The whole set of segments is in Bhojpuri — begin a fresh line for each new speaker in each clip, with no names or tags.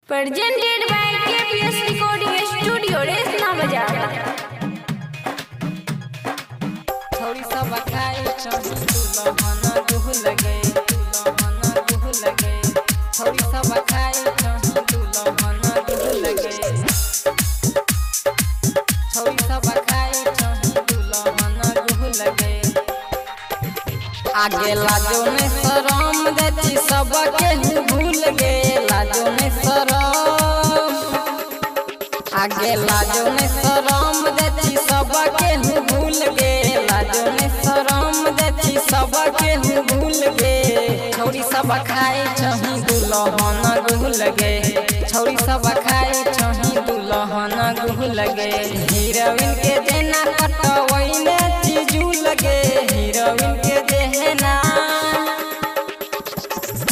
Presented by KPS Recording Studio, Resna Bazaar.
थोड़ी सा बखाई चढ़ी दुल्हन गुह लगे थोड़ी सा बखाई चढ़ी दुल्हन गुह लगे थोड़ी सा बखाई चढ़ी दुल्हन गुह लगे आगे लाजो में शरम देती सब के भूल गे लाजो में शरम आगे लाजो में शरम देती सब के भूल गे लाजो में शरम देती सब के भूल गे छौरी सब खाई चही दुल्हन गुह लगे छौरी सब खाई चही दुल्हन गुह लगे हीरोइन के देना कटवैने चीजू लगे हीरोइन के देना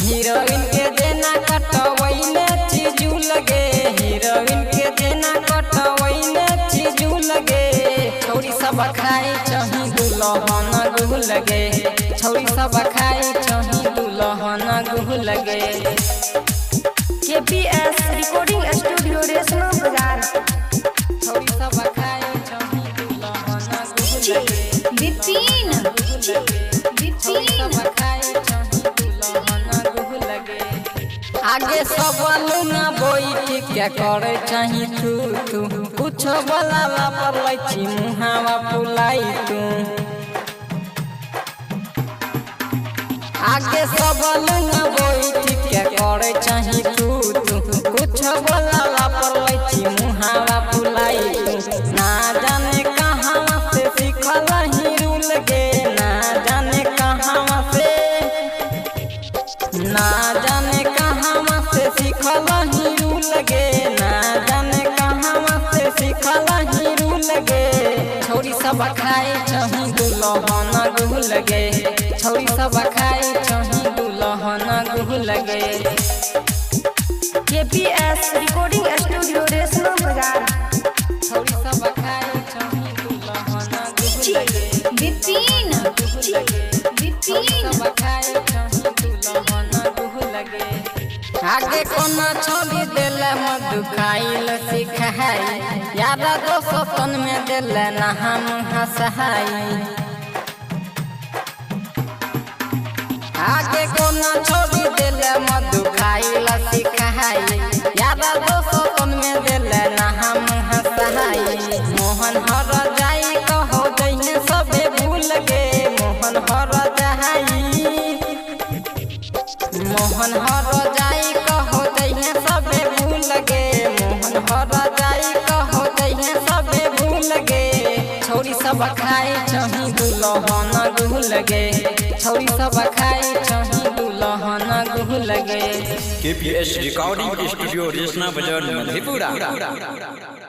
हीरोइन के देना कटवैने चीजू लगे हीरोइन के देना कटवैने चीजू लगे छौरी सब खाई चही दुल्हन गुह लगे छौरी सब खाई चही दुल्हन गुह लगे
KPS Recording Studio, Resna Bazaar.
छौरी सब खाई चही दुल्हन गुह लगे
Vipin.
सब खाई चही दुल्हन गुह लगे आगे सब लुना बैठ के करे चाही तू कुछ बोलाला पर लैची मुहावा फुलाई तू आगे सब लुना बैठ के करे चाही तू कुछ बोलाला पर लैची मुहावा फुलाई तू ना जाने कहां से सीखल हीरू लगे ना जाने कहां से ना जाने कहां से सीखल हीरू लगे ना जाने कहां से सीखल हीरू लगे छौरी सब खाई चही दुल्हन गुह लगे छौरी सब खाई चही दुल्हन गुह लगे
KPS Recording Studio, Resna Bazaar.
छौरी सब खाई चही दुल्हन गुह लगे
Vipin.
सब खाई चही दुल्हन गुह लगे आगे कोना छोड़ी देले मधु खाइल सिखाई याद दोस्तन में देले ना हम हंसाई आगे कोना छोड़ी देले मधु खाइल सिखाई याद दोस्तन में देले ना हम हंसाई मोहन हर जाई कहो जइने सबे भूल गे मोहन हर जाई मोहन हर जाई कहो जइने सबे भूल गे मोहन हर जाई कहो जइने सबे भूल गे छौरी सब खाई चही दुल्हन गुह लगे छौरी सब खाई चही दुल्हन गुह लगे
KPS Recording Studio, Resna Bazaar, Madhepura.